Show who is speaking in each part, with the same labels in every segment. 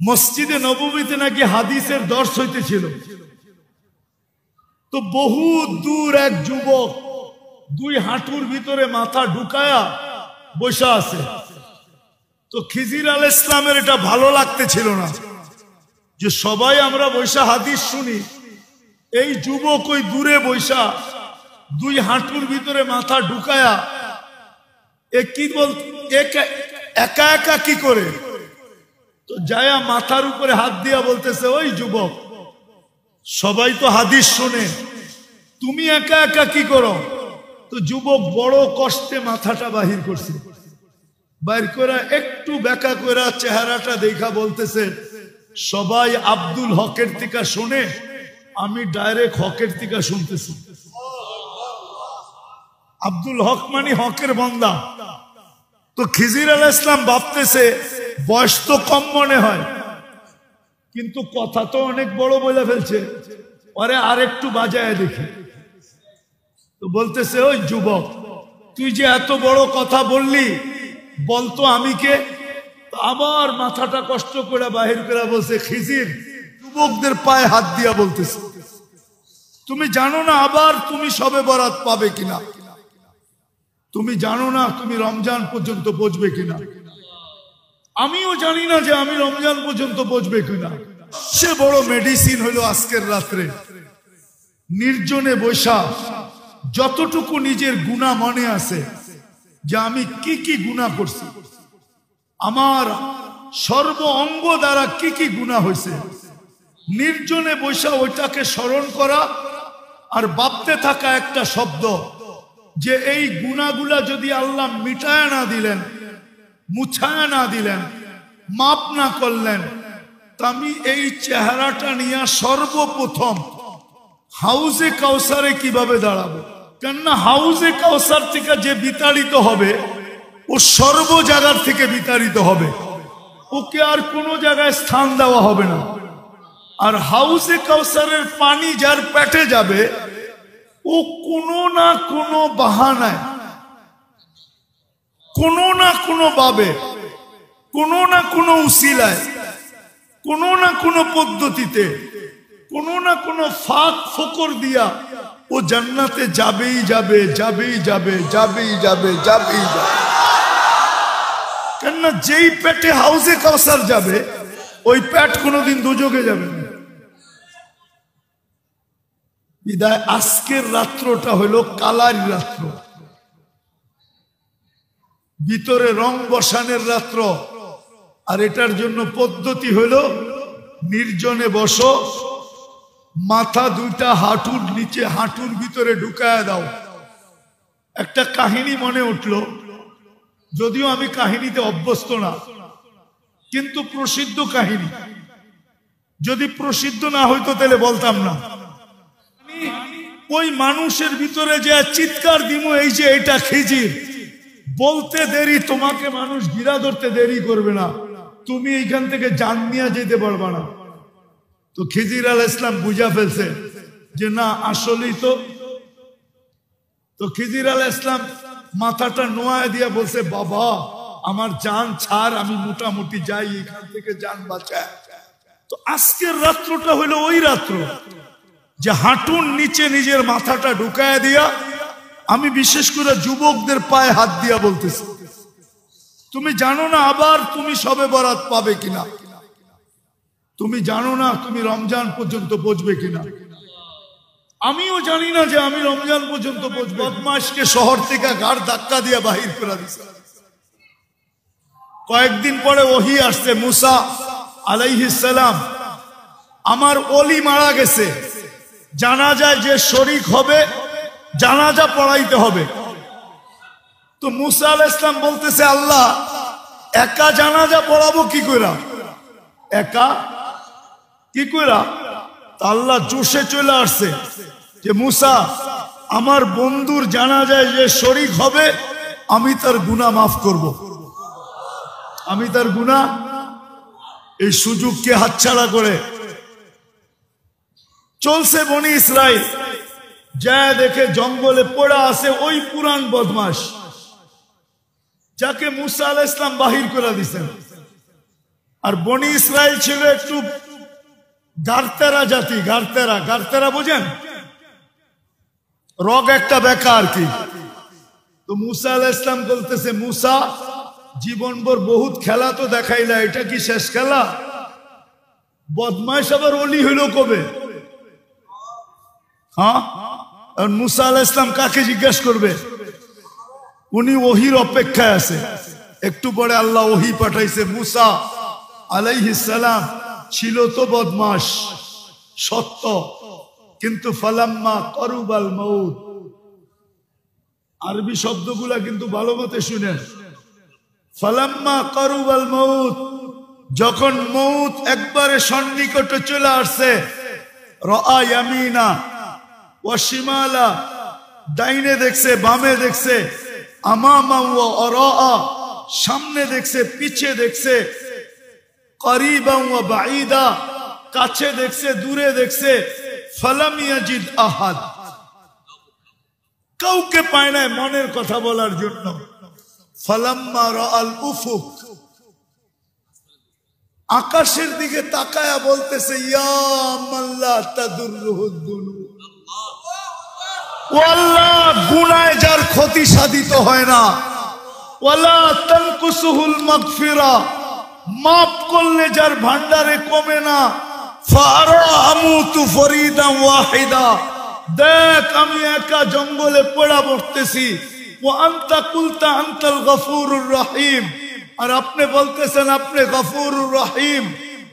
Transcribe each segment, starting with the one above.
Speaker 1: মসজিদে নববীতে নাকি হাদিসের দর্শ হইতেছিল। তো বহু দূর এক যুবক দুই হাঁটুর ভিতরে মাথা ঢুকায়া বসা আছে। তো খিজির আলাইহিস সালামের এটা ভালো লাগতেছিল না যে সবাই আমরা বৈশা হাদিস শুনি, এই যুবক ওই দূরে বৈশা দুই হাঁটুর ভিতরে মাথা ঢুকায়া একা একা কি করে। তো যায়া মাথার উপরে হাত দিয়া বলতেছে, ওই যুবক, সবাই তো হাদিস শুনে, তুমি একা একা কি করো? তো যুবক বড় কষ্টে মাথাটা বাহির করছে, বাইর করে একটু বেকা করে চেহারাটা দেখা বলতেছে, সবাই আব্দুল হকের থেকে শুনে, আমি ডাইরেক্ট হকের থেকে শুনতেছি। আব্দুল হক মানে হকের বান্দা। তো খিজির আলাইহিস সালাম ভাবতেছে বয়স তো কম মনে হয়, কিন্তু কথা তো অনেক বড় বলে ফেলছে, আরে আর একটু বাজায় দেখি। তো বলতেছে, ওই যুবক, তুই যে এত বড় কথা বললি, বলতো আমি কে? আবার মাথাটা কষ্ট করে বাহির করে বলছে, খিজির যুবকদের পায়ে হাত দিয়া বলতেছে, তুমি জানো না আবার তুমি সবে বরাত পাবে কিনা? তুমি জানো না তুমি রমজান পর্যন্ত পৌঁছবে কিনা? আমিও জানি না যে আমি রমজান পর্যন্ত পৌঁছবে কিনা। সে বড় মেডিসিন হলো আজকের রাত্রে নির্জনে বৈশা যতটুকু নিজের গুনাহ মনে আছে, যে আমি কি কি গুনাহ করছি, আমার সর্ব অঙ্গ দ্বারা কি কি গুনাহ হয়েছে, নির্জনে বৈশা ওইটাকে স্মরণ করা আর ভাবতে থাকা একটা শব্দ, যে এই গুনাহগুলা যদি আল্লাহ মিটায় না দিলেন, মুছায় না দিলেন, মাপ না করলেন, তা আমি এই চেহারাটা নিয়ে সর্বপ্রথম হাউজে কাউসারে কিভাবে দাঁড়াবো? কেননা হাউজে কাউসার থেকে যে বিতাড়িত হবে, ও সর্ব জায়গার থেকে বিতাড়িত হবে, ওকে আর কোনো জায়গায় স্থান দেওয়া হবে না। আর হাউজে কাউসারের পানি যার পেটে যাবে, ও কোনো না কোনো বাহানায়, কোনো না কোনো ভাবে, কোনো না কোনো উসিলায়, কোনো না কোনো পদ্ধতিতে, কোনো না কোনো ফাঁক ফোকর দিয়া ও জান্নাতে যাবেই যাবে, যাবেই যাবে, যাবেই যাবে, যাবেই যাবে। কেননা যেই পেটে হাউজে কাউসার যাবে, ওই পেট কোনোদিন দুযোগে যাবে না। বিদায় আজকের রাত্রটা হলো কালার রাত্র, ভিতরে রং বসানের রাত্র। আর এটার জন্য পদ্ধতি হলো নির্জনে বসো, মাথা দুইটা হাঁটুর নিচে হাঁটুর ভিতরে ঢুকায় দাও। একটা কাহিনী মনে উঠলো, যদিও আমি কাহিনীতে অভ্যস্ত না, কিন্তু প্রসিদ্ধ কাহিনী। যদি প্রসিদ্ধ না হইতো তাহলে বলতাম না। ওই মানুষের ভিতরে যে চিৎকার দিমু, এই যে এটা খিজির, বলতে দেরি, তোমাকে মানুষ গিরা ধরতে দেরি করবে না, তুমি এইখান থেকে জান নিয়ে যেতে পারবা না। তো খিজির আলাইহিস সালাম বুঝা ফেলছে যে না, আসলেই তো খিজির আলাইহিস সালাম মাথাটা নোয়ায় দিয়া বলছে, বাবা আমার জান ছাড়, আমি মোটামুটি যাই এখান থেকে, জান বাঁচায়। তো আজকের রাত্রটা হলো ওই রাত্র যে হাঁটুর নিচে নিজের মাথাটা ঢুকায় দিয়া, আমি বিশেষ করে যুবকদের পায়ে হাত দিয়া বলতেছি, তুমি জানো না আবার তুমি সবে বরাত পাবে কিনা? তুমি জানো না তুমি রমজান পর্যন্ত পৌঁছবে কিনা? আমিও জানি না যে আমি রমজান পর্যন্ত পৌঁছবো। বদমাশকে শহর থেকে গাড় ধাক্কা দিয়ে বাহির করে দিছে। কয়েকদিন পরে ওহী আসছে, মুসা আলাইহিস সালাম, আমার ওলি মারা গেছে, জানাজায় যে শরীক হবে জানাজা পড়াইতে হবে। তো মুসা আলাইহিস সালাম বলতেছে, আল্লাহ একা জানাজা পড়াবো কি কইরা? একা কি কইরা? আল্লাহ জোশে চলে আসছে যে মুসা, আমার বন্ধুর জানাজায় যে শরীক হবে, আমি তার গুনাহ মাফ করব, আমি তার গুনাহ। এই সুযোগকে হাতছাড়া করে চলছে বনি ইসরাইল, যা দেখে জঙ্গলে পড়া আছে ওই পুরান বদমাশ, যাকে মুসা আলাইহিস সালাম বাহির করে দিয়েছেন। আর বনি ইসরাইল ছিল একটু গারতেরা জাতি। গারতেরা, গারতেরা বুঝেন? রগ একটা বেকা আর কি। তো মুসা আলাইহিস সালাম বলতেছে, মুসা জীবনভর বহুত খেলা তো দেখাইলা, এটা কি শেষ খেলা? বদমাইশ আবার অলি হইল কবে? হ্যাঁ, মুসা আলাইহিস সালাম কাকে জিজ্ঞেস করবে? উনি ওহির অপেক্ষায় আছে। একটু পরে আল্লাহ ওহি পাঠাইছে, মুসা আলাইহিস সালাম ছিল তো বদমাশ, সত্য, কিন্তু ফালাম্মা করুবাল মউত। আরবি শব্দগুলা কিন্তু ভালো মতে শুনেন। ফালাম্মা করুবাল মউত, যখন মউত একবারে সন্নিকটে চলে আসছে, রাআ ইয়ামিনা ওয়া শিমালা, ডাইনে দেখছে, বামে দেখছে, আমামা ওয়া আরাআ, সামনে দেখছে, পিছে দেখছে, করিবা ওয়া বাঈদা, কাছে দেখছে, দূরে দেখছে, ফালাম ইয়াজিদ আহাদ, কাউকে পায় না মনের কথা বলার জন্য। ফালাম্মা রাআল উফুক, আকাশের দিকে তাকায়া বলতেছে, ইয়া মাল্লা তাদুররুহুদ দুনু, ও আল্লাহ গুনায় যার ক্ষতি সাধিত হয় না, ওয়ালা তানকুসুহুল মাগফিরা, মাফ করলে যার ভান্ডারে কমে না, ফারা আমুতু ফরিদান ওয়াহিদা, দেখ আমি একা জঙ্গলে পড়া পড়তেছি, ওয়া আনতা কুলতা আনতাল গফুরুর রহিম, আর আপনি বলতেছেন আপনি গফুরুর রহিম।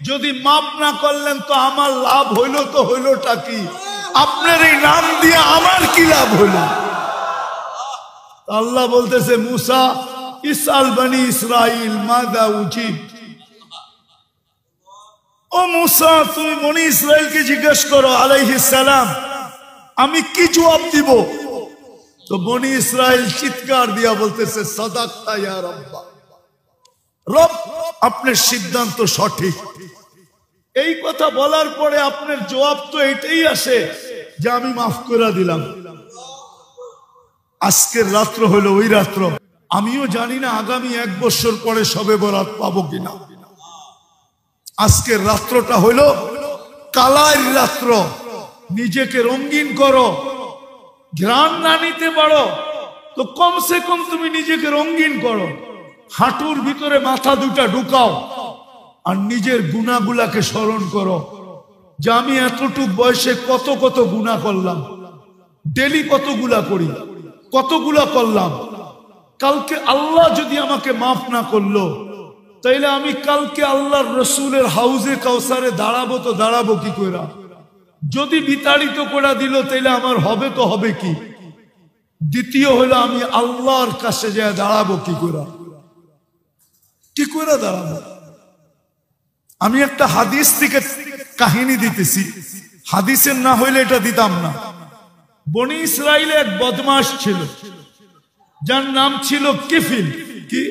Speaker 1: যদি মাফ না করলেন তো আমার লাভ হইল তো হইলটা কি? আপনার এই নাম দিয়ে আমার কি লাভ হইল? আল্লাহ বলতেছে, মুসা ইসআল বনি ইসরাইল মাযা উজিব, ও মুসা তুমি বনি ইসরাইলকে জিজ্ঞেস করো আলাইহিস সালাম আমি কি জবাব দিব। তো বনি ইসরাইল চিৎকার দিয়া বলতেছে, সাদাকতা ইয়া রাব্বা, রব আপনার সিদ্ধান্ত সঠিক। এই কথা বলার পরে আপনার জবাব তো এটাই আসে যে আমি মাফ করে দিলাম। আজকের রাত্র হলো ওই রাত্র। আমিও জানি না আগামী 1 বছর পরে শবে বরাত পাবো কিনা। আজকের রাত্রটা হলো কালার রাত্র। নিজেকে রঙিন করো। ঘ্রাণ না নিতে পারো তো কমসে কম তুমি নিজেকে রঙিন করো। হাঁটুর ভিতরে মাথা দুটা ঢুকাও আর নিজের গুনাহগুলাকে স্মরণ করো যে আমি এতটুক বয়সে কত কত গুনাহ করলাম, ডেলি কতগুলা করি, কতগুলা করলাম। কালকে আল্লাহ যদি আমাকে মাফ না করলো তাইলে আমি কালকে আল্লাহর রসুলের হাউজে কাউসারে দাঁড়াবো তো দাঁড়াবো কি করে? যদি বিতাড়িত করে দিল তাইলে আমার হবে তো হবে কি? দ্বিতীয় হলো আমি আল্লাহর কাছে যায় দাঁড়াবো কি করে? কি করে দাঁড়াবো? আমি একটা হাদিস থেকে কাহিনী দিতেছি, হাদিসের না হইলে এটা দিতাম না। বনি ইসরাইলে এক বদমাশ ছিল যার নাম ছিল কিফিল। কি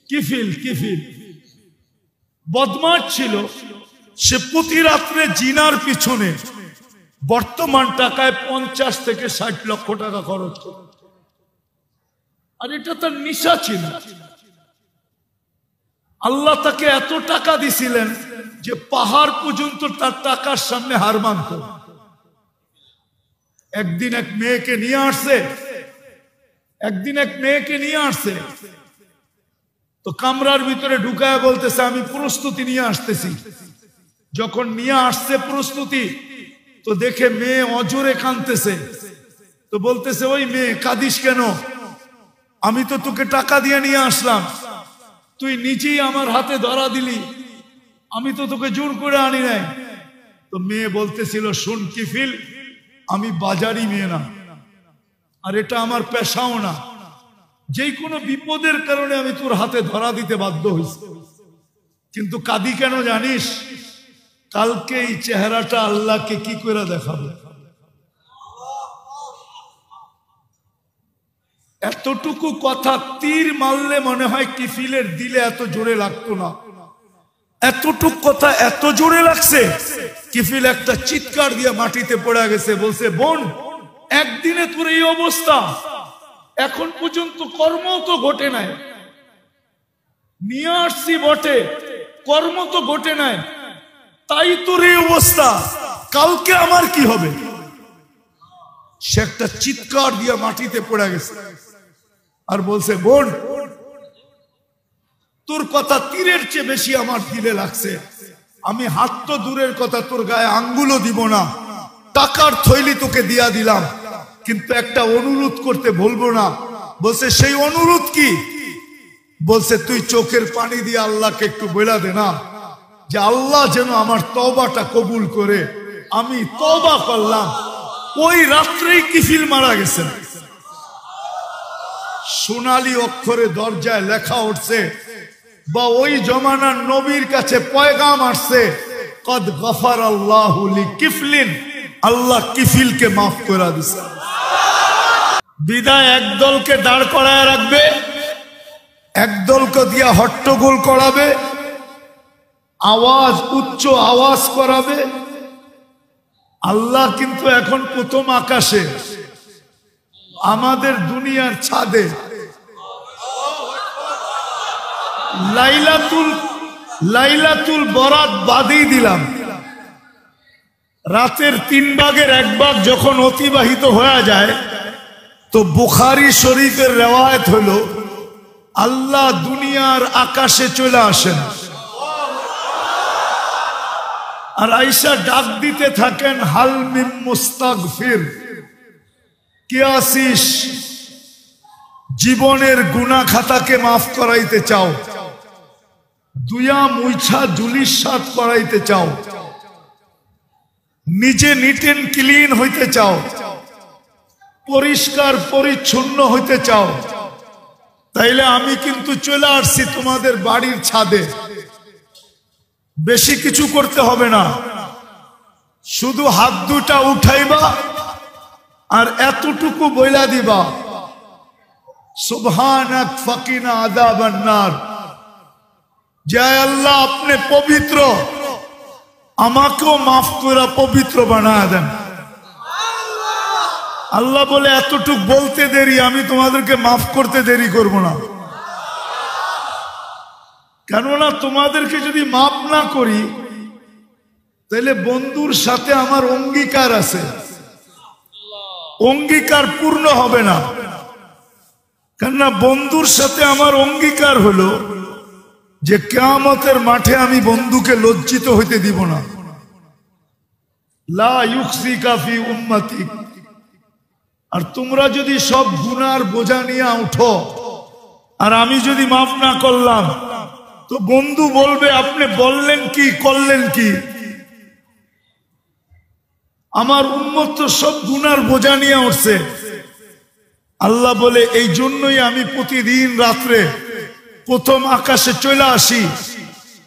Speaker 1: কিফিল? কিফিল বদমাশ ছিল। সে প্রতি রাত্রে জিনার পিছনে বর্তমান টাকায় 50 থেকে 60 লক্ষ টাকা খরচ করে। আর এটা তার নিশা ছিল। আল্লাহ তাকে এত টাকা দিছিলেন যে পাহাড় পর্যন্ত তার টাকার সামনে হার মানত। একদিন এক মেয়েকে নিয়ে আসছে, তো কামরার ভিতরে ঢুকায় বলতেছে আমি প্রস্তুতি নিয়ে আসতেছি। যখন নিয়ে আসছে প্রস্তুতি, তো দেখে মেয়ে অজরে কাঁদতেছে। তো বলতেছে, ওই মেয়ে কাঁদিস কেন? আমি তো তোকে টাকা দিয়ে নিয়ে আসলাম, তুই নিজেই আমার হাতে ধরা দিলি, আমি তো তোকে জোর করে আনি নাই। তো মেয়ে বলতেছিল, শোন কিফিল, আমি বাজারি মেয়ে না, আর এটা আমার পেশাও না। যে কোনো বিপদের কারণে আমি তোর হাতে ধরা দিতে বাধ্য হয়েছি। কিন্তু কাঁদি কেন জানিস? কালকে এই চেহারাটা আল্লাহকে কি করে দেখাবে? এতটুকু কথা তীর মারলে মনে হয় কিফিলের দিলে এত জোরে লাগতো না। এতটুক কথা এত জোরে লাগছে, কিফিল একটা চিৎকার দিয়ে মাটিতে পড়ে গেছে। বলছে, বোন, একদিনে তোর এই অবস্থা, এখন পর্যন্ত কর্ম তো ঘটে নাই। নিয়ে আসছি বটে, কর্ম তো ঘটে নাই, তাই তোর এই অবস্থা, কালকে আমার কি হবে? সে একটা চিৎকার দিয়ে মাটিতে পড়ে গেছে আর বলছে, বোন, তোর কথা তীরের চেয়ে বেশি আমার দিলে লাগছে। আমি হাত তো দূরের কথা, তোর গায়ে আঙ্গুলও দিব না, টাকার থৈলি তোকে দিয়া দিলাম, কিন্তু একটা অনুরোধ করতে বলবো না। বলছে, সেই অনুরোধ কি? বলছে, তুই চোখের পানি দিয়ে আল্লাহকে একটু বলে দে না যে আল্লাহ যেন আমার তওবাটা কবুল করে। আমি তওবা করলাম। ওই রাত্রেই কিফিল মারা গেছেন। সোনালী অক্ষরে দরজায় লেখা উঠছে, বা ওই জমানার নবীর কাছে পয়গাম আসছে, কদ গফার আল্লাহু লিকিফলিন, আল্লাহ কিফিলকে মাফ করে দিয়েছে। বিদায় একদলকে দাঁড় করায় রাখবে, একদলকে দিয়া হট্টগোল করাবে, আওয়াজ উচ্চ আওয়াজ করাবে। আল্লাহ কিন্তু এখন প্রথম আকাশে, আমাদের দুনিয়ার ছাদে লাইলাতুল বরাত বাদই দিলাম। রাতের 3 ভাগের 1 ভাগ যখন অতিবাহিত হয়ে যায়, তো বুখারী শরীফের রেওয়ায়েত হলো, আল্লাহ দুনিয়ার আকাশে চলে আসেন আর আয়েশা ডাক দিতে থাকেন, হাল মিন মুস্তাগফির, কে আসিস জীবনের গুনাহ খাতাকে মাফ করাইতে চাও, দুয়া মুইছা জুলিস সাত করাইতে চাও, নিজে নিট এন্ড ক্লিন হইতে চাও, পরিষ্কার পরিচ্ছন্ন হইতে চাও, তাইলে আমি কিন্তু চলে আসছি তোমাদের বাড়ির ছাদে। বেশি কিছু করতে হবে না, শুধু হাত দুটা উঠাইবা আর এতটুকু বইলা দিবা, সুবহানাক ফাকিনা আযাবান নার, জয় আল্লাহ আপনি পবিত্র, আমাকেও মাফ করে পবিত্র বানায় দেন। আল্লাহ বলে, এতটুক বলতে দেরি, আমি তোমাদেরকে মাফ করতে দেরি করব না। কেননা তোমাদেরকে যদি মাফ না করি, তাহলে বন্ধুর সাথে আমার অঙ্গীকার আছে, অঙ্গীকার পূর্ণ হবে না। কেননা বন্ধুর সাথে আমার অঙ্গীকার হলো যে কিয়ামতের মাঠে আমি বন্ধুকে লজ্জিত হইতে দিব না। লা ইউখজিকা ফি উম্মতিক। আর তোমরা যদি সব গুনার বোঝা নিয়ে উঠো আর আমি যদি মাফ না করলাম, তো বন্ধু বলবে, আপনি বললেন কি করলেন কি? আমার উম্মত তো সব গুনার বোঝা নিয়ে উঠছে। আল্লাহ বলে, এই জন্যই আমি প্রতিদিন রাত্রে প্রথম আকাশে চলে আসি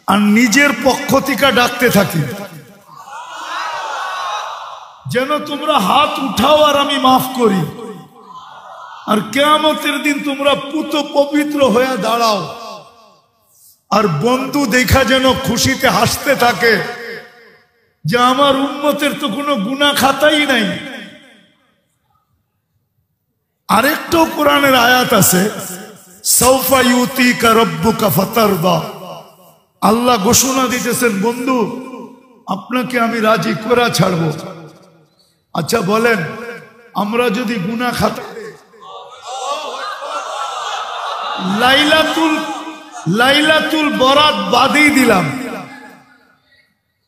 Speaker 1: আর নিজের পক্ষ থেকে ডাকতে থাকি, যেন তোমরা হাত উঠাও আর আমি মাফ করি। আর কিয়ামতের দিন তোমরা পুত পবিত্র হয়ে দাঁড়াও, আর বন্ধু দেখা যেন খুশিতে হাসতে থাকে যে আমার উম্মতের তো কোনো গুনাহ খাতাই নাই। আরেকটাও কোরআনের আয়াত আছে, সাউফা ইউতিকা রাব্বুকা ফাতারদা। আল্লাহ ঘোষণা দিতেছেন, বন্ধু আপনাকে আমি রাজি করে ছাড়বো। আচ্ছা বলেন, আমরা যদি গুনাহ খাতা লাইলাতুল বরাত বাদই দিলাম,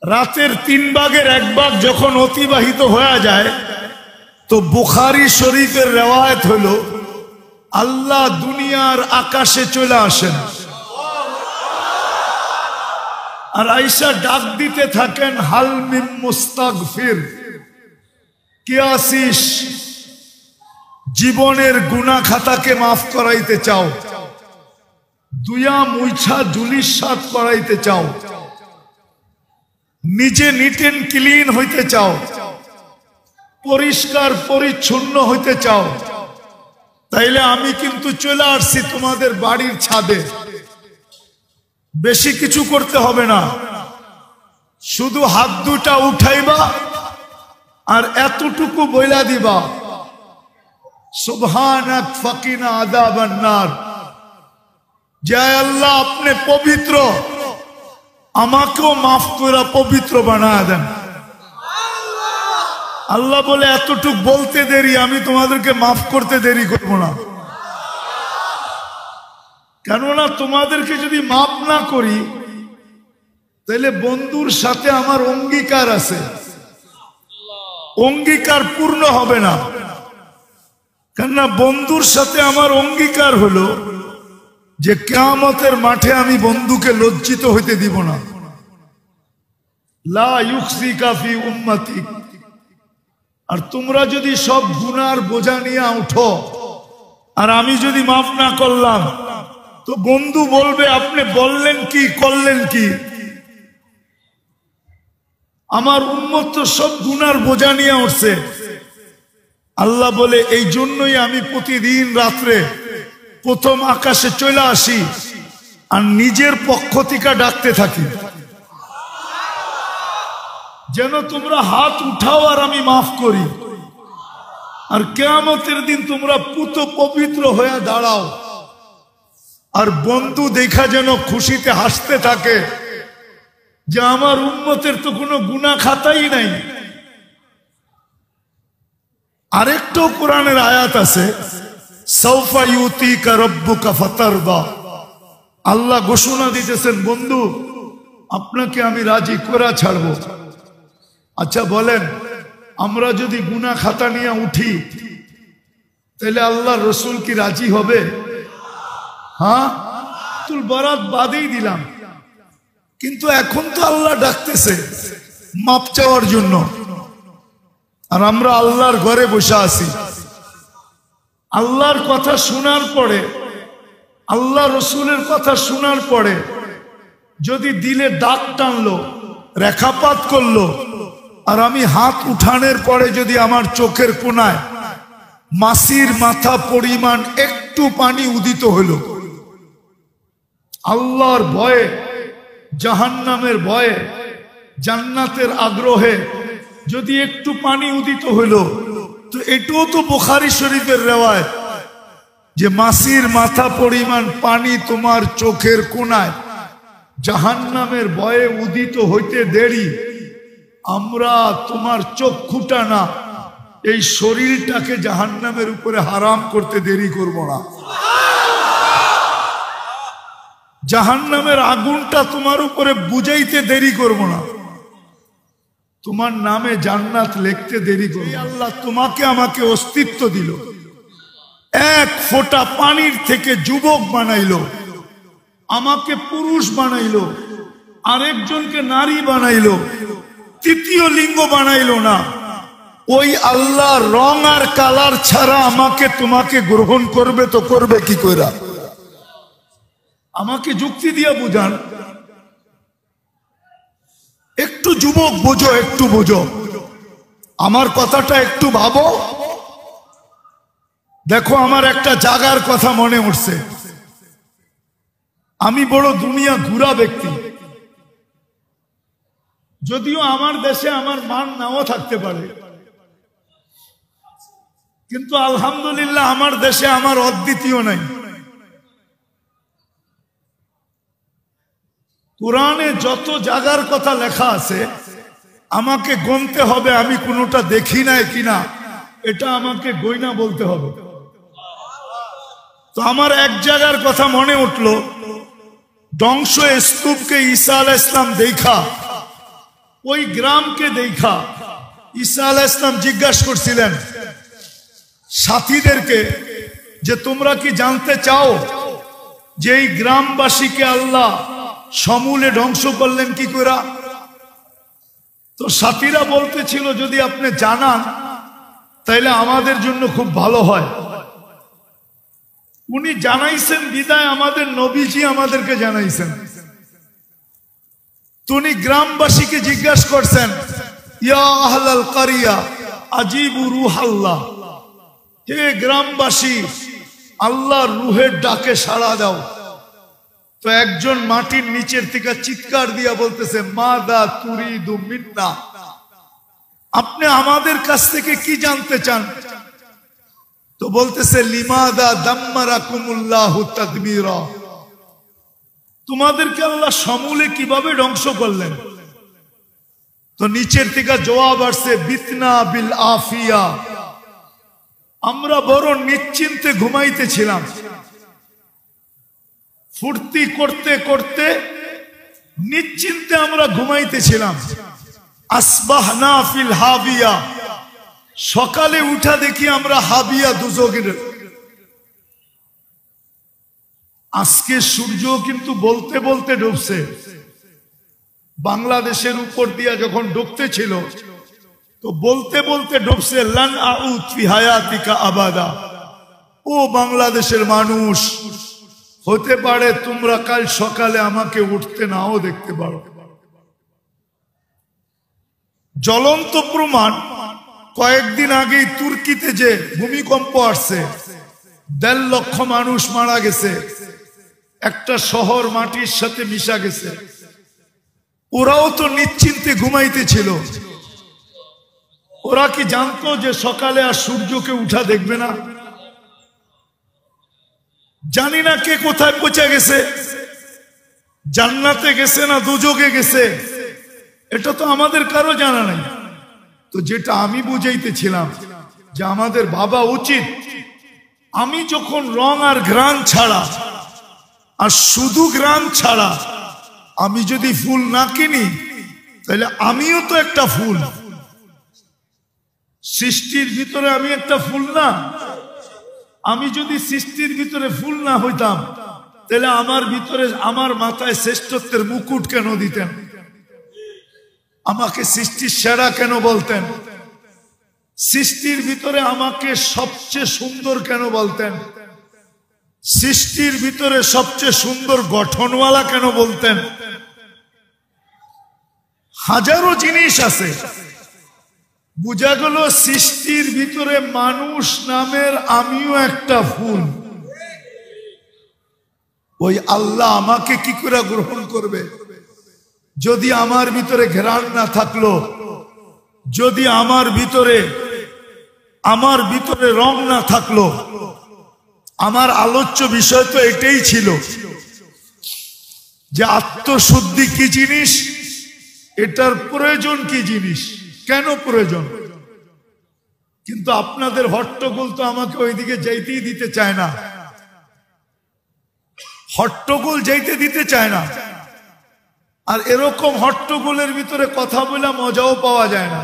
Speaker 1: রাতের 3 ভাগের 1 ভাগ যখন অতিবাহিত হয়ে যায়, তো বুখারী শরীফের রেওয়ায়েত হলো, আল্লাহ দুনিয়ার আকাশে চলে আসেন আর আয়েশা ডাক দিতে থাকেন, হাল মিন মুস্তাগফির, কে আসিস জীবনের গুনাহ খাতাকে মাফ করাইতে চাও, দুয়া মুইছা জুলিস সাত করাইতে চাও, নিজে নিট এন্ড ক্লিন হইতে চাও, পরিষ্কার পরিচ্ছন্ন হইতে চাও, তাইলে আমি কিন্তু চলে আসছি তোমাদের বাড়ির ছাদে। বেশি কিছু করতে হবে না, শুধু হাত দুটা উঠাইবা আর এতটুকু বইলা দিবা, সুবহানাক ফাকিনা আযাবান নার, জয় আল্লাহ আপনি পবিত্র, আমাকেও মাফ করে পবিত্র বানায় দেন। আল্লাহ বলে এতটুক বলতে দেরি, আমি তোমাদেরকে মাফ করতে দেরি করব না। কেননা তোমাদেরকে যদি মাফ না করি তাহলে বন্ধুর সাথে আমার অঙ্গীকার আছে, অঙ্গীকার পূর্ণ হবে না। কেননা বন্ধুর সাথে আমার অঙ্গীকার হলো যে কিয়ামতের মাঠে আমি বন্ধুকে লজ্জিত হইতে দিব না। লা ইউখজিকা ফি উম্মতিক। আর তোমরা যদি সব গুনার বোঝা নিয়ে উঠো আর আমি যদি মাফ না করলাম তো বন্ধু বলবে আপনি বললেন কি করলেন কি? আমার উম্মত তো সব গুনার বোঝা নিয়ে উঠছে। আল্লাহ বলে এই জন্যই আমি প্রতিদিন রাত্রে প্রথম আকাশে চলে আসি আর নিজের পক্ষ থেকে ডাকতে থাকি যেন তোমরা হাত উঠাও আর আমি মাফ করি। আর কিয়ামতের দিন তোমরা পুত পবিত্র হয়ে দাঁড়াও আর বন্ধু দেখা যেন খুশিতে হাসতে থাকে যে আমার উম্মতের তো কোনো গুনাহ খাতাই নাই। আরেকটাও কোরআনের আয়াত আছে, সাউফা ইউতিকা রাব্বুকা ফাতারদা। আল্লাহ ঘোষণা দিতেছেন বন্ধু আপনাকে আমি রাজি করে ছাড়বো। আচ্ছা বলেন, আমরা যদি গুনাহ খাতা নিয়ে উঠি তাহলে আল্লাহ রসুল কি রাজি হবে? হ্যাঁ, তুল বরাত বাদেই দিলাম, কিন্তু এখন তো আল্লাহ ডাকতেছে মাপ চাওয়ার জন্য আর আমরা আল্লাহর ঘরে বসে আছি। আল্লাহর কথা শোনার পরে, আল্লাহ রসুলের কথা শোনার পরে যদি দিলে দাগ টানলো, রেখাপাত করলো আর আমি হাত উঠানোর পরে যদি আমার চোখের কোনায় মাছির মাথা পরিমাণ একটু পানি উদিত হলো, আল্লাহর ভয়ে, জাহান্নামের ভয়ে, জান্নাতের আগ্রহে যদি একটু পানি উদিত হইল, তো এটাও তো বুখারী শরীফের রেওয়ায়েত যে মাছির মাথা পরিমাণ পানি তোমার চোখের কোনায় জাহান্নামের ভয়ে উদিত হইতে দেরি, আমরা তোমার চক্ষুটা না এই শরীরটাকে জাহান্নামের উপরে হারাম করতে দেরি করব না। জাহান্নামের আগুনটা তোমার উপরে বুঝাইতে দেরি করব না। তোমার নামে জান্নাত লিখতে দেরি করব। আল্লাহ তোমাকে আমাকে অস্তিত্ব দিল, এক ফোঁটা পানির থেকে যুবক বানাইলো, আমাকে পুরুষ বানাইলো, আরেকজনকে নারী বানাইলো, তৃতীয় লিঙ্গ বানাইলো না। ওই আল্লাহ রং আর কালার ছাড়া আমাকে তোমাকে গ্রহণ করবে তো করবে কি করে? আমাকে যুক্তি দিয়া বুঝান। একটু যুবক বোঝো, একটু বোঝো, আমার কথাটা একটু ভাবো। দেখো আমার একটা জায়গার কথা মনে উঠছে। আমি বড় দুনিয়া ঘুরা ব্যক্তি, যদিও আমার দেশে আমার মান নাও থাকতে পারে, কিন্তু আলহামদুলিল্লাহ আমার দেশে আমার অদ্বিতীয় নাই। কোরআনে যত জায়গার কথা লেখা আছে আমাকে গণতে হবে আমি কোনোটা দেখি নাই কিনা, এটা আমাকে গয়না বলতে হবে। তো আমার এক জায়গার কথা মনে উঠলো, ধ্বংস স্তূপকে ঈসা আলাইহিস সালাম দেখা, ওই গ্রামকে দেখা ঈসা আলাইহিস সালাম জিজ্ঞাসা করছিলেন সাথীদেরকে যে তোমরা কি জানতে চাও যে এই গ্রামবাসীকে আল্লাহ সমূলে ধ্বংস করলেন কি করে? তো সাথীরা বলতেছিল যদি আপনি জানান তাহলে আমাদের জন্য খুব ভালো হয়। উনি জানাইছেন বিদায় আমাদের নবীজি আমাদেরকে জানাইছেন। উনি গ্রামবাসীকে জিজ্ঞাসা করছেন, ইয়া আহলাল কারিয়া আজিবু রূহাল্লাহ, হে গ্রামবাসী আল্লাহর রূহের ডাকে সাড়া দাও। তো একজন মাটির নিচের থেকে চিৎকার দিয়া বলতেছে, মাদা তুরিদু মিন্না, আপনি আমাদের কাছ থেকে কি জানতে চান? তো বলতেছে, লিমাদা দাম্মারাকুমুল্লাহু তাদবীরা, তোমাদেরকে আল্লাহ সমূলে কিভাবে ধ্বংস করলেন? তো নিচের থেকে জবাব আসছে বিতনা বিল আফিয়া, আমরা বড় নিশ্চিন্তে ঘুমাইতেছিলাম, ফুর্তি করতে করতে নিশ্চিন্তে আমরা ঘুমাইতেছিলাম। আসবাহনা ফিল হাবিয়া, সকালে উঠা দেখি আমরা হাবিয়া দুজকের। আজকে সূর্য কিন্তু বলতে বলতে ডুবছে। বাংলাদেশের উপর দিয়া যখন ডুবতে ছিল তো বলতে বলতে ডুবছে, লান আউদ ফি হায়াতিকা আবাদা। ও বাংলাদেশের মানুষ, হতে পারে তোমরা কাল সকালে আমাকে উঠতে নাও দেখতে পারো। জ্বলন্ত প্রমাণ, কয়েকদিন আগেই তুর্কিতে যে ভূমিকম্প আসছে, 1.5 লক্ষ মানুষ মারা গেছে, একটা শহর মাটির সাথে মিশা গেছে। ওরাও তো নিশ্চিন্তে ঘুমাইতেছিল। ওরা কি জানতো যে সকালে আর সূর্যকে উঠা দেখবে না? জানি না কে কোথায় পৌঁছে গেছে, জান্নাতে গেছে না দুজকে গেছে, এটা তো আমাদের কারো জানা নাই। তো যেটা আমি বুঝাইতেছিলাম যে আমাদের ভাবা উচিত, আমি যখন রং আর ঘ্রাণ ছাড়া আর শুধু ঘ্রাণ ছাড়া আমি যদি ফুল না কিনি, তাহলে আমিও তো একটা ফুল। সৃষ্টির ভিতরে আমি একটা ফুল না? আমি যদি সৃষ্টির ভিতরে ফুল না হইতাম, তাহলে আমার ভিতরে, আমার মাথায় শ্রেষ্ঠত্বের মুকুট কেন দিতেন? আমাকে সৃষ্টির সেরা কেন বলতেন? সৃষ্টির ভিতরে আমাকে সবচেয়ে সুন্দর কেন বলতেন? সৃষ্টির ভিতরে সবচেয়ে সুন্দর গঠনওয়ালা কেন বলতেন? হাজারো জিনিস আছে। বুঝা গেল সৃষ্টির ভিতরে মানুষ নামের আমিও একটা ফুল। ওই আল্লাহ আমাকে কি করে গ্রহণ করবে যদি আমার ভিতরে ঘ্রাণ না থাকলো, যদি আমার ভিতরে রং না থাকলো? আমার আলোচ্য বিষয় তো এটাই ছিল যে আত্মশুদ্ধি কি জিনিস, এটার প্রয়োজন কি জিনিস, কেন প্রয়োজন। কিন্তু আপনাদের হট্টগোল তো আমাকে ওইদিকে যাইতেই দিতে চায় না। হট্টগোল যাইতে দিতে চায় না। আর এরকম হট্টগোলের ভিতরে কথা বলে মজাও পাওয়া যায় না।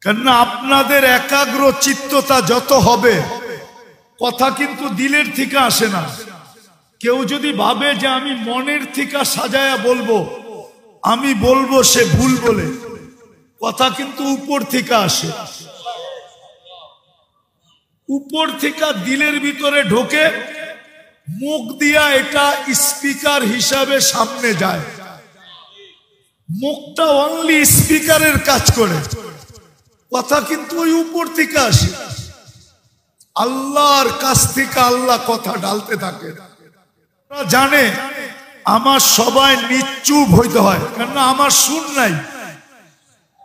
Speaker 1: কেননা আপনাদের একাগ্র চিত্ততা যত হবে, কথা কিন্তু দিলের থেকে আসে না। কেউ যদি ভাবে যে আমি মনের থেকে সাজায়া বলবো, আমি বলবো, সে ভুল বলে। কথা কিন্তু উপর থেকে আসে, উপর থেকে দিলের ভিতরে ঢোকে, মুখ দিয়া এটা স্পিকার হিসাবে সামনে যায়। মুখটা অনলি স্পিকারের কাজ করে, কথা কিন্তু ওই উপর থেকে আসে। আল্লাহর কাছ থেকে আল্লাহ কথা ঢালতে থাকে। জানে আমার সবাই নিশ্চুপ হইতে হয়, কেননা আমার সুর নাই।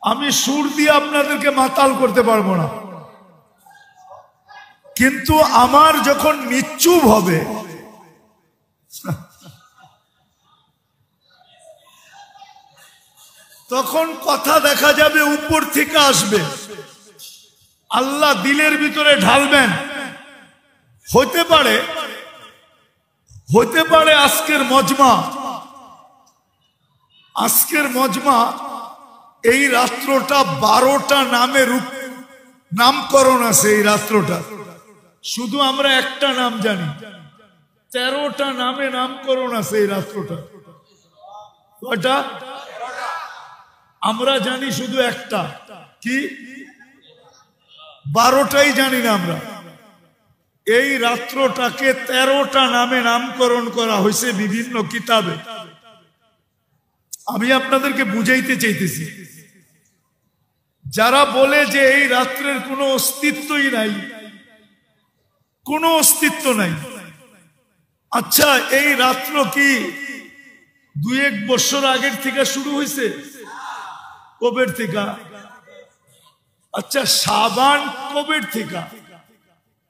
Speaker 1: আমি সুর দিয়ে আপনাদেরকে মাতাল করতে পারবো না। কিন্তু আমার যখন নিশ্চুপ হবে, তখন কথা দেখা যাবে উপর থেকে আসবে। আল্লাহ দিলের ভিতরে ঢালবেন। হতে পারে আজকের মজমা এই রাত্রটা 12টা নামে নামকরণ আছে। এই রাত্রটা শুধু আমরা একটা নাম জানি, 13টা নামে নামকরণ আছে এই রাত্রটা। কয়টা? আমরা জানি শুধু একটা, কি 12টাই জানি না আমরা। এই রাত্রটাকে 13টা নামে নামকরণ করা হয়েছে বিভিন্ন কিতাবে। আমি আপনাদেরকে বুঝাইতে চাইতেছি, যারা বলে যে এই রাত্রের কোনো অস্তিত্বই নাই, কোনো অস্তিত্ব নাই। আচ্ছা, এই রাত্র কি 2-1 বছর আগের থেকে শুরু হয়েছে? কবের থেকে? আচ্ছা, শাবান কবের থেকে?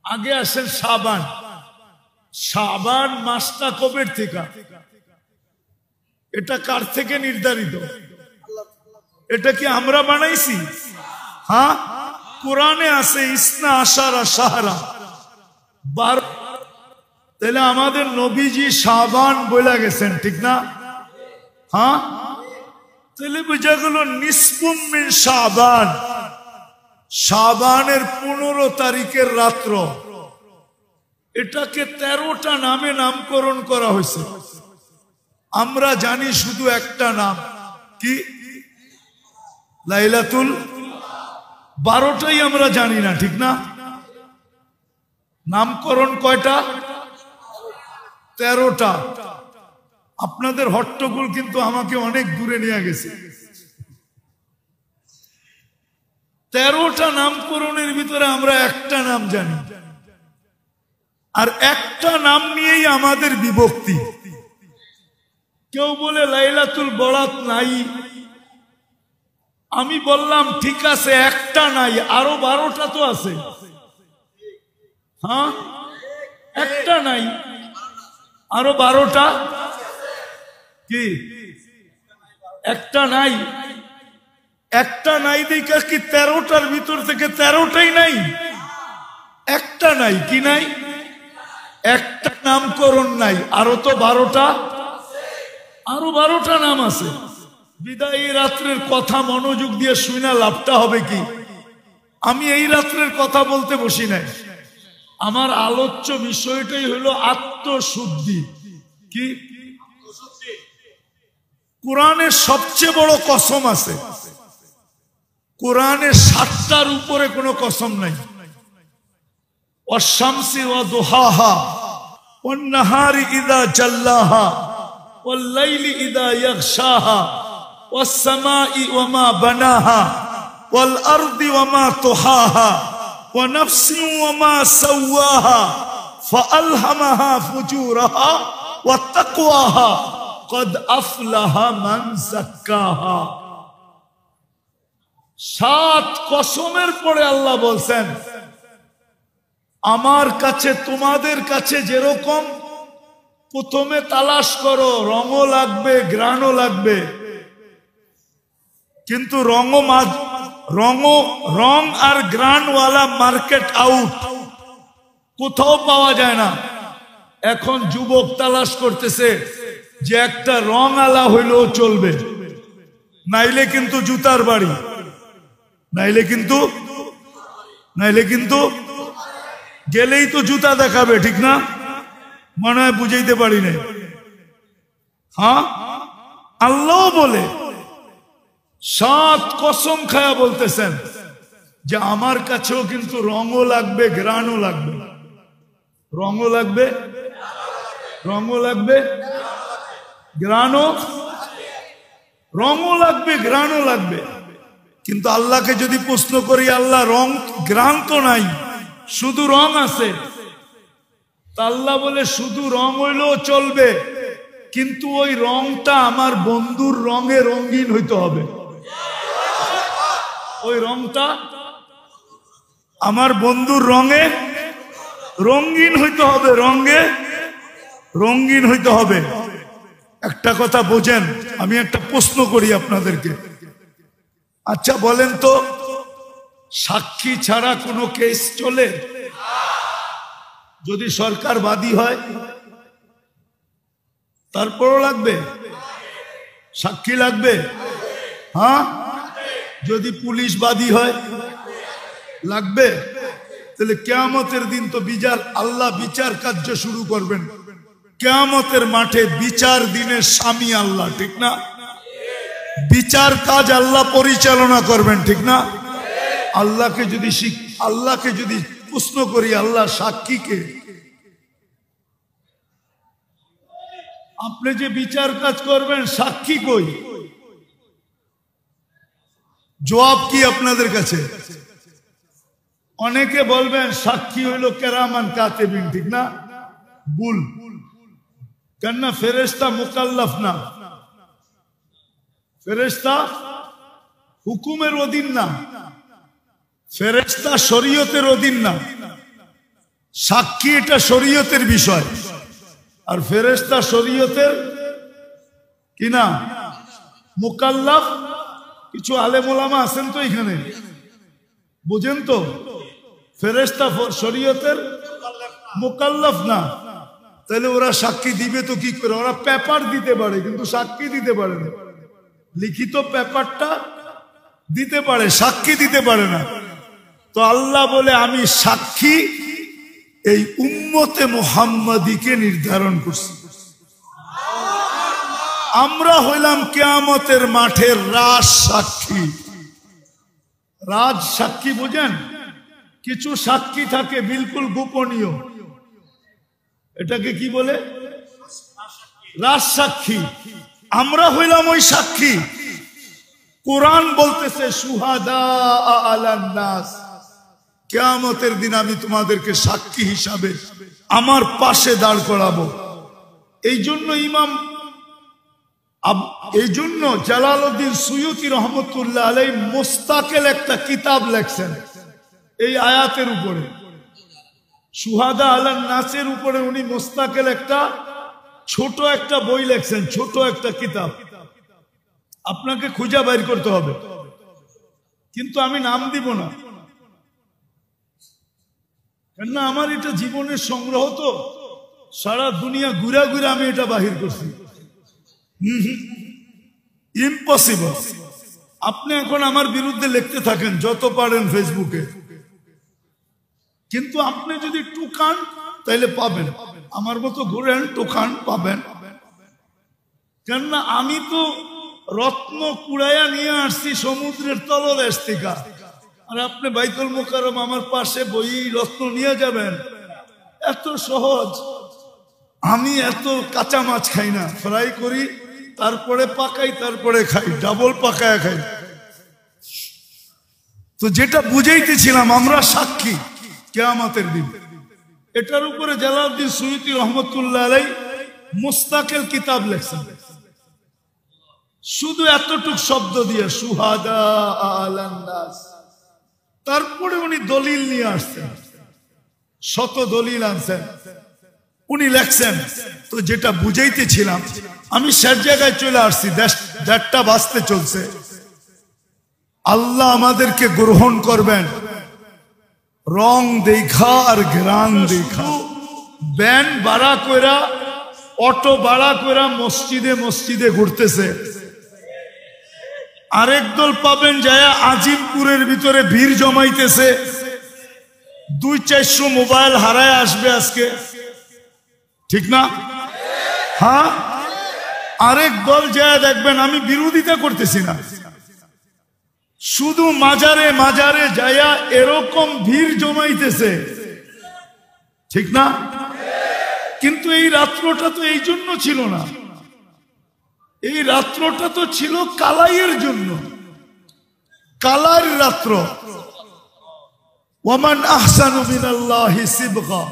Speaker 1: আগে আসেন শাবান। শাবান মাসটা কবের থেকে? এটা কার থেকে নির্ধারিত? এটা কি আমরা বানাইছি? হ্যাঁ, কোরআনে আছে ইসনা আশারা শাহরা, 12। তাহলে আমাদের নবীজি শাবান বলে গেছেন, ঠিক না? হ্যাঁ, তাহলে বোঝা গেল নিসফুম মিন শাবান, শাবানের 15 তারিখের রাত্র। এটাকে 13টা নামে নামকরণ করা হয়েছে। আমরা জানি শুধু একটা নাম, কি? লাইলাতুল। 12টাই আমরা জানি না, ঠিক না? নামকরণ কয়টা? 13টা। আপনাদের হট্টগোল কিন্তু আমাকে অনেক দূরে নিয়ে গেছে। 13টা নামকরণের ভিতরে আমরা একটা নাম জানি, আর একটা নাম নিয়েই আমাদের বিভক্তি। কেউ বলে লাইলাতুল বরাত নাই, আমি বললাম ঠিক আছে, একটা নাই, আরো 12টা তো আছে। হ্যাঁ, একটা নাই, আরো 12টা। কি একটা নাই? একটা নাই দেখা কি 13টার ভিতর থেকে 13টাই নাই? একটা নাই, কি নাই? একটা নামকরণ নাই, আরো তো 12টা, আরো 12টা নাম আছে। বিদায় এই রাত্রের কথা মনোযোগ দিয়ে শুনা লাভটা হবে কি? আমি এই রাত্রের কথা বলতে বসি নাই, আমার আলোচ্য বিষয়টাই হলো আত্মশুদ্ধি। কি? কোরআনের সবচেয়ে বড় কসম আছে, কোরআনের 7টার উপরে কোনো কসম নাই। ওয়াশ-শামসি ওয়া দুহাহা ওয়ান-নাহারি ইযা জাল্লাহা ওয়াল-লাইলি ইযা ইয়াগশাহা ওয়াস-সামাই ওয়া মা বানাহা ওয়াল-আরদি ওয়া মা তুহাহা ওয়া নাফসিন ওয়া মা সাওয়াহা ফাআলহামাহা ফুজুরাহা ওয়া তাকওয়াহা কদ আফলাহা মান যাক্কাহা। 7 কসমের পরে আল্লাহ বলছেন, আমার কাছে তোমাদের কাছে যেরকম প্রথমে তালাশ করো, রঙও লাগবে, গ্রানও লাগবে, কিন্তু রং আর গ্রানওয়ালা মার্কেট আউট, কোথাও পাওয়া যায় না। এখন যুবক তালাশ করতেছে যে একটা রং আলা হইলেও চলবে, নাইলে কিন্তু জুতার বাড়ি, নাইলে কিন্তু গেলেই তো জুতা দেখাবে, ঠিক না? মনে হয় বুঝাইতে পারি না। হ্যাঁ, আল্লাহ বলে 7 কসম খায়া বলতেছেন যে আমার কাছেও কিন্তু রঙও লাগবে, গ্রানও লাগবে। রঙও লাগবে, রঙও লাগবে, গ্রানও, রঙও লাগবে, গ্রানও লাগবে। কিন্তু আল্লাহকে যদি প্রশ্ন করি, আল্লাহ রং গ্রান তো নাই, শুধু রং আছে, তা আল্লাহ বলে শুধু রং হইলেও চলবে, কিন্তু ওই রংটা আমার বন্ধুর রঙে রঙিন হইতে হবে। ওই রংটা আমার বন্ধুর রঙে রঙিন হইতে হবে, রঙে রঙিন হইতে হবে। একটা কথা বোঝেন, আমি একটা প্রশ্ন করি আপনাদেরকে। আচ্ছা বলেন তো, সাক্ষী ছাড়া কোনো কেস চলে? যদি সরকার বাদী হয় তারপরও লাগবে, সাক্ষী লাগবে। হ্যাঁ, যদি পুলিশ বাদী হয় লাগবে। তাহলে কিয়ামতের দিন তো আল্লাহ বিচার কার্য শুরু করবেন। কিয়ামতের মাঠে বিচার দিনের স্বামী আল্লাহ, ঠিক না? বিচার কাজ আল্লাহ পরিচালনা করবেন, ঠিক না? আল্লাহকে যদি প্রশ্ন করি, আল্লাহ সাক্ষীকে, আপনি যে বিচার কাজ করবেন সাক্ষী কই? জবাব কি আপনাদের কাছে? অনেকে বলবেন সাক্ষী হইল কেরামান কাতিবিন, ঠিক না? ভুল। কেননা ফেরেশতা মুকাল্লাফ না, ফেরেশতা হুকুমের অধীন না, ফেরেশতা শরীয়তের অধীন না। সাক্ষী এটা শরীয়তের বিষয়। আর ফেরেশতা শরীয়তের কি না মুকাল্লাফ। কিছু আলেম ওলামা আছেন তো এখানে, বুঝেন তো? ফেরেশতা শরীয়তের মুকাল্লাফ না, তাহলে ওরা সাক্ষী দিবে তো কি করে? ওরা পেপার দিতে পারে কিন্তু সাক্ষী দিতে পারে না। লিখিত পেপারটা দিতে পারে, সাক্ষী দিতে পারে না। তো আল্লাহ বলে আমি সাক্ষী এই উম্মতে মুহাম্মাদীকে নির্ধারণ করছি। আমরা হইলাম কিয়ামতের মাঠের রাজ সাক্ষী। রাজ সাক্ষী বুঝেন? কিছু সাক্ষী থাকে বিলকুল গোপনীয়, এটাকে কি বলে? রাজ সাক্ষী। আমরা হইলাম ওই সাক্ষী। কোরআন বলতেছে সুহাদা আলান নাস, কিয়ামতের দিন আমি তোমাদেরকে সাক্ষী হিসাবে আমার পাশে দাঁড় করাবো। এই জন্য জালালউদ্দিন সুয়ুতী রহমতুল্লাহ আলাইহি মুস্তাকিল একটা কিতাব লেখছেন এই আয়াতের উপরে, সুহাদা আলান নাসের উপরে। উনি মুস্তাকিল একটা ছোট একটা বই লেখছেন, ছোট একটা কিতাব। আপনাকে খুঁজে বের করতে হবে, কিন্তু আমি নাম দিব না, কেননা আমার এটা জীবনের সংগ্রহ, তো সারা দুনিয়া ঘুরা ঘুরে আমি এটা বাহির করছি। ইম্পসিবল। আপনি এখন আমার বিরুদ্ধে লিখতে থাকেন যত পারেন ফেসবুকে, কিন্তু আপনি যদি টুকান তাইলে পাবেন। আমার মতো ঘুরেন, টুকান, পাবেন। কেননা আমি তো রত্ন কুড়াইয়া নিয়ে আসছি সমুদ্রের তলদেশ থেকে, আর আপনি বাইতুল মুকাররম আমার পাশে বই রত্ন নিয়ে যাবেন? এত সহজ। আমি এত কাঁচা মাছ খাই না, ফ্রাই করি, তারপরে পাকাই, তারপরে খাই, ডাবল পাকায় খাই। তো যেটা বুঝাইতেছিলাম, আমরা সাক্ষী কিয়ামতের দিন। এটার উপরে জালালউদ্দিন সুয়ুতী রহমতুল্লাহ আলাইহি মুস্তাকিল কিতাব লেখছেন, শুধু এতটুক শব্দ দিয়ে সুহাদা আলান নাস। তারপরে উনি দলিল নিয়ে আসছেন, শত দলিল আনছেন, উনি লেখছেন। তো যেটা বুঝাইতেছিলাম, আমি শেষ জায়গায় চলে আসছি, দেড়টা বাজতে চলছে। আল্লাহ আমাদেরকে গ্রহণ করবেন রং দেখা আর ঘ্রাণ দেখা। ব্যান ভাড়া কইরা, অটো ভাড়া কইরা মসজিদে মসজিদে ঘুরতেছে। আরেক দল পাবেন যায় আজিমপুরের ভিতরে ভিড় জমাইতেছে, 200-400 মোবাইল হারায় আসবে আজকে, ঠিক না? হ্যাঁ। আরেক দল যায় দেখবেন, আমি বিরোধিতা করতেছি না, শুধু মাজারে মাজারে যায়া এরকম ভিড় জমাইতেছে, ঠিক না? কিন্তু এই রাত্রটা তো এই জন্য ছিল না, এই রাত্রটা তো ছিল কালাইয়ের জন্য। কালার রাত্র। ওয়ামান আহসানু মিনাল্লাহি সিবগা।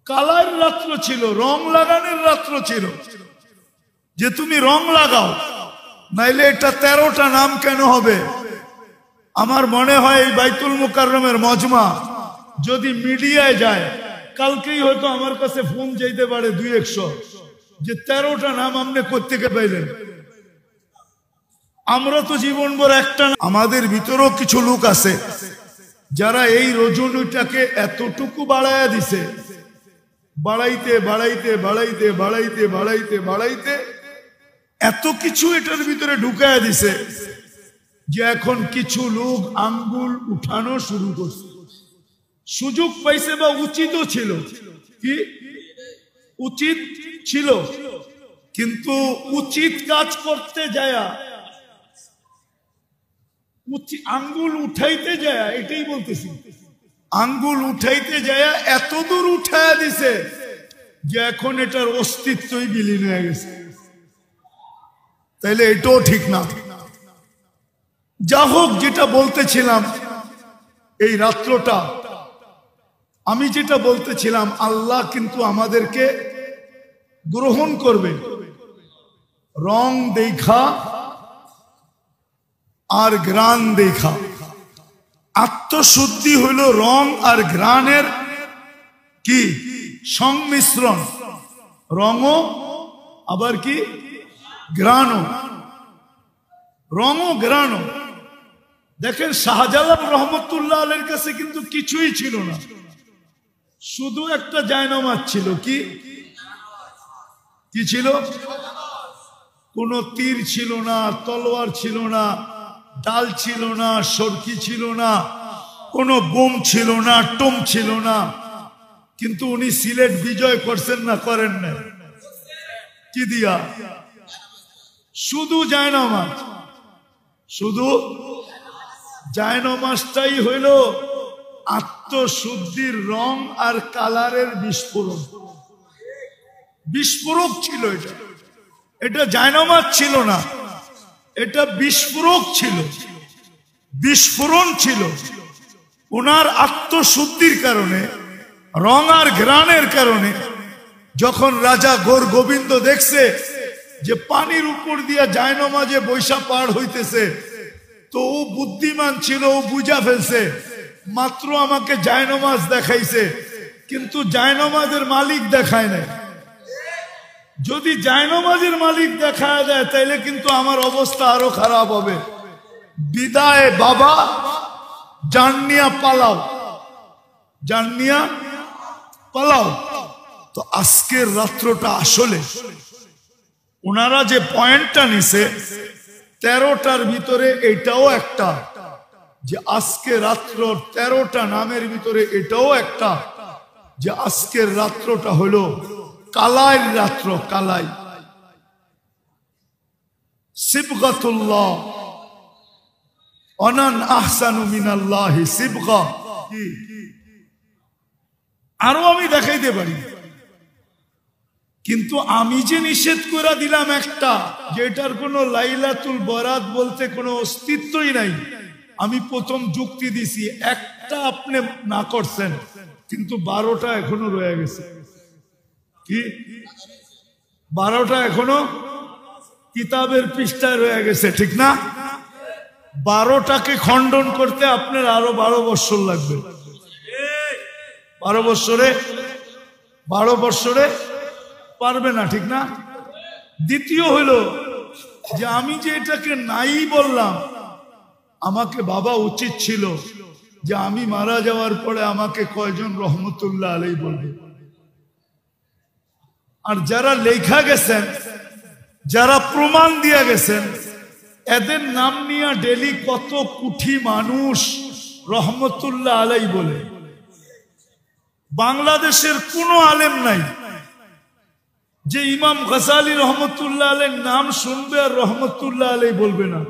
Speaker 1: কালার রাত্র ছিল, রং লাগানোর রাত্র ছিল, যে তুমি রং লাগাও, নাইলে এটা 13টা নাম কেন হবে? আমার মনে হয় এই বাইতুল মুকাররমের মজমা যদি মিডিয়ায় যায়, কালকেই হয়তো আমার কাছে ফোন যাইতে পারে 200-100, যে 13টা নাম আপনি কোত্থেকে পাইলেন? আমরা তো জীবনভর একটা। আমাদের ভিতরেও কিছু লোক আছে যারা এই রজনীটাকে এতটুকু বাড়াইয়া দিছে, বাড়াইতে বাড়াইতে বাড়াইতে বাড়াইতে বাড়াইতে বাড়াইতে এত কিছু এটার ভিতরে ঢুকাইয়া দিছে যে এখন কিছু লোক আঙ্গুল উঠানো শুরু করছে। সুযোগ পাইছে বা উচিতও ছিল, কি উচিত ছিল, কিন্তু উচিত কাজ করতে যায়, আঙ্গুল উঠাইতে যায়, এটাই বলতেছি, আঙ্গুল উঠাইতে যায় এত দূর উঠাইয়া দিছে যে এখন এটার অস্তিত্বই বিলীন হয়ে গেছে। তাইলে এটাও ঠিক না। যা হোক, যেটা বলতেছিলাম, এই রাত্রটা আমি যেটা বলতেছিলাম, আল্লাহ কিন্তু আমাদেরকে গ্রহণ করবে রং দেখা আর ঘ্রাণ দেখা। আত্মশুদ্ধি হইল রং আর ঘ্রাণের কি সংমিশ্রণ। রঙও আবার কি ঘ্রাণও, রঙও ঘ্রাণও। দেখেন শাহজালাল রহমতুল্লাহ আলাইহির কাছে কিন্তু কিছুই ছিল না, শুধু একটা জায়নামাজ ছিল। কি ছিল? কোনো তীর ছিল না, তলোয়ার ছিল না, ডাল ছিল না, সরকি ছিল না, কোনো বোম ছিল না, টোম ছিল না। কিন্তু উনি সিলেট বিজয় করছেন না করেন না? কি দিয়া? শুধু জায়নামাজ। শুধু জায়নামাজটাই হইল আত্মশুদ্ধির রং আর কালারের বিস্ফোরণ। বিস্ফোরক ছিল এটা, এটা জায়নামাজ ছিল না, এটা বিস্ফোরক ছিল, বিস্ফোরণ ছিল। ওনার আত্মশুদ্ধির কারণে, রং আর ঘ্রাণের কারণে যখন রাজা গোর গোবিন্দ দেখছে যে পানির উপর দিয়া জায়নামাজে বৈশা পার হইতেছে, তো ও বুদ্ধিমান ছিল, ও বুঝা ফেলছে মাত্র আমাকে জায়নামাজ দেখাইছে, কিন্তু জায়নামাজের মালিক দেখায় নাই। যদি জায়নামাজের মালিক দেখায় দেয় তাইলে কিন্তু আমার অবস্থা আরো খারাপ হবে। বিদায় বাবা, জানিয়া পালাও, জানিয়া পালাও। তো আজকের রাত্রটা আসলে ওনারা যে পয়েন্টটা নিছে 13টার ভিতরে এটাও একটা, যে আজকে রাত্র 13টা নামের ভিতরে এটাও একটা, যে আজকের রাত্রটা হলো কালাই রাত্র। কালাই সিবগাতুল্লাহ, অনান আহসানু মিনাল্লাহি সিবগা। আরো আমি দেখাইতে পারি, কিন্তু আমি যে নিষেধ করে দিলাম একটা, যেটার কোনো লাইলাতুল বরাত বলতে কোনো অস্তিত্বই নাই। আমি প্রথম যুক্তি দিছি, একটা আপনি না করছেন, কিন্তু 12টা এখনো রয়ে গেছে। কি 12টা এখনো কিতাবের পৃষ্ঠায় রয়ে গেছে, ঠিক না? 12টাকে খণ্ডন করতে আপনার আরো 12 বছর লাগবে। 12 বছরে পারবে না, ঠিক না? দ্বিতীয় হইল যে আমি যে এটাকে নাই বললাম, আমাকে ভাবা উচিত ছিল যে আমি মারা যাওয়ার পরে আমাকে কয়জন রহমতুল্লাহ আলাইহি বলবে। আর যারা লেখা গেছেন, যারা প্রমাণ দিয়ে গেছেন, এদের নাম নিয়ে ডেলি কত কোটি মানুষ রহমতুল্লাহ আলাইহি বলে। বাংলাদেশের কোনো আলেম নাই যে ইমাম গজালি রহমতুল্লাহ আলাইহির নাম শুনবে আর রহমতুল্লাহ আলাইহি বলবে না।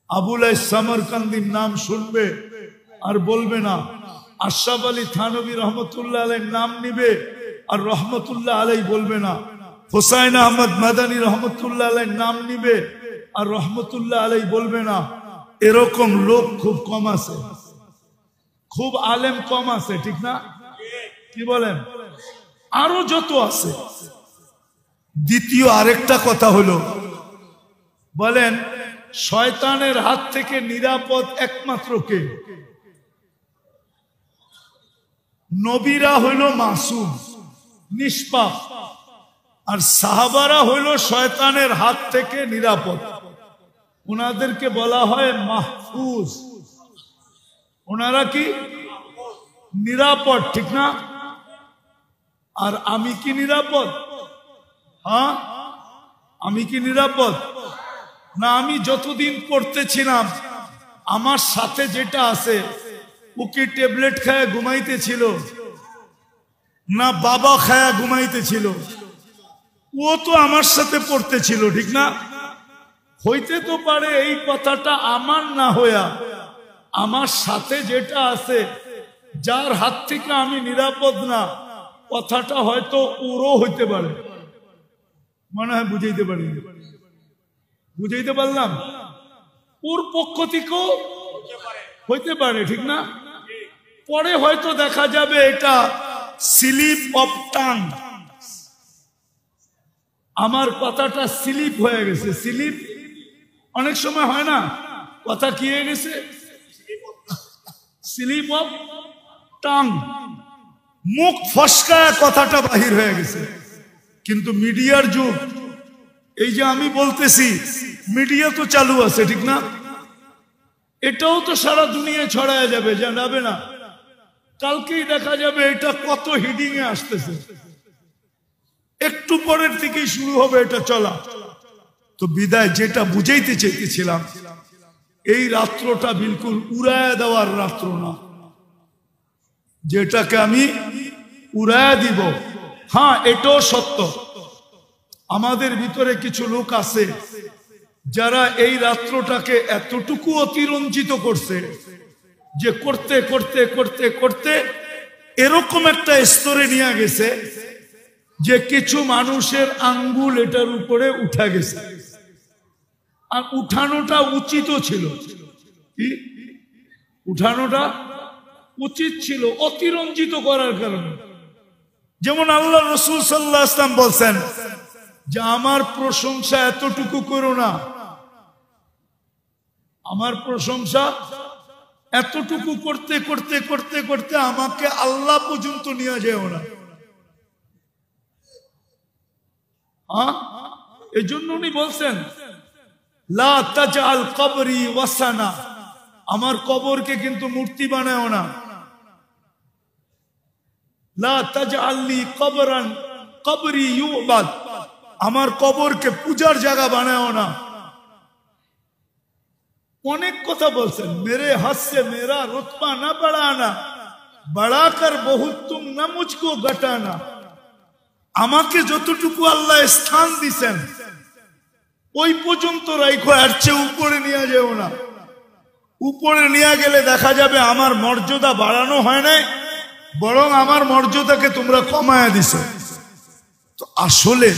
Speaker 1: আবুল সামরকান্দির নাম শুনবে আর বলবে না। আশরাফ আলী থানভী রহমতুল্লাহ আলাইহির নাম নিবে আর রহমতুল্লাহ আলাইহি বলবে না। হুসাইন আহমদ মাদানী রহমতুল্লাহ আলাইহির নাম নিবে আর রহমতুল্লাহ আলাইহি বলবে না। এরকম লোক খুব কম আছে, খুব আলেম কম আছে, ঠিক না? কি বলেন? আরো যত আছে। দ্বিতীয় আরেকটা কথা হলো, বলেন শয়তানের হাত থেকে নিরাপদ একমাত্র কে? নবীরা হইল মাসুম, নিষ্পাপ, আর সাহাবারা হইল শয়তানের হাত থেকে নিরাপদ। ওনাদেরকে বলা হয় মাহফুজ। ওনারা কি নিরাপদ, ঠিক না? আর আমি কি নিরাপদ? হ্যাঁ, আমি কি নিরাপদ না? আমি যতদিন পড়তেছিলাম আমার সাথে যেটা আছে, ও কি ট্যাবলেট খায় ঘুমাইতেছিল না বাবা খায়া ঘুমাইতেছিল? ও তো আমার সাথে পড়তেছিল, ঠিক না? হইতে তো পারে এই কথাটা আমার না হইয়া আমার সাথে যেটা আছে, যার হাত থেকে আমি নিরাপদ না, কথাটা হয়তো ওরও হইতে পারে। মনে হয় বুঝাইতে পারি, বুঝাইতে পারলাম? ওর পক্ষ থেকেও হইতে পারে, ঠিক না? পরে হয়তো দেখা যাবে এটা স্লিপ অফ টাং, আমার কথাটা স্লিপ হয়ে গেছে। স্লিপ অনেক সময় হয় না, কথা কি হয়ে গেছে? স্লিপ অফ টাং, মুখ ফসকায় কথাটা বাহির হয়ে গেছে। কিন্তু মিডিয়ার যুগ, এই যে আমি বলতেছি মিডিয়া তো চালু আছে, ঠিক না? এটাও তো সারা দুনিয়া ছড়ায় যাবে, জানাবে না? কালকেই দেখা যাবে এটা কত হিডিং এ আসতেছে, একটু পরের থেকেই শুরু হবে এটা চলা। তো বিদায় যেটা বুঝাইতে চাইতেছিলাম, এই রাত্রটা বিলকুল উড়ায় দেওয়ার রাত্র না, যেটাকে আমি উড়ায় দিব। হ্যাঁ, এটাও সত্য, আমাদের ভিতরে কিছু লোক আছে যারা এই রাত্রটাকে এতটুকু অতিরঞ্জিত করছে যে করতে করতে করতে করতে এরকম একটা স্তরে নিয়ে গেছে যে কিছু মানুষের আঙ্গুল এটার উপরে উঠা গেছে। আর উঠানোটা উচিত ছিল, কি উঠানোটা উচিত ছিল অতিরঞ্জিত করার কারণে। যেমন আল্লাহ রাসূল সাল্লাল্লাহু আলাইহি ওয়াসাল্লাম বলছেন যে আমার প্রশংসা এতটুকু করো না, আমার প্রশংসা এতটুকু করতে করতে করতে করতে আমাকে আল্লাহ পর্যন্ত নিয়ে যেও না। এই জন্য উনি বলছেন লা তাজআল কবরি ওয়াসানা, আমার কবরকে কিন্তু মূর্তি বানাও না। লা তাজআলনি কবরান কবরি ইউবাদ, আমার কবরকে পূজার জায়গা বানাও না। অনেক কথা বলছেন, মেরে হাত সে মেরা রুতবা না বাড়ানা, বাড়াকর বহুত তুম না মুঝকো ঘটানা। আমাকে যতটুকু আল্লাহ স্থান দিছেন ওই পর্যন্ত রাখো, এর চেয়ে উপরে নিয়ে যেও না। উপরে নিয়ে গেলে দেখা যাবে আমার মর্যাদা বাড়ানো হয় নাই, বরং আমার মর্যাদাকে তোমরা কমায়া দিছো। তো আসলে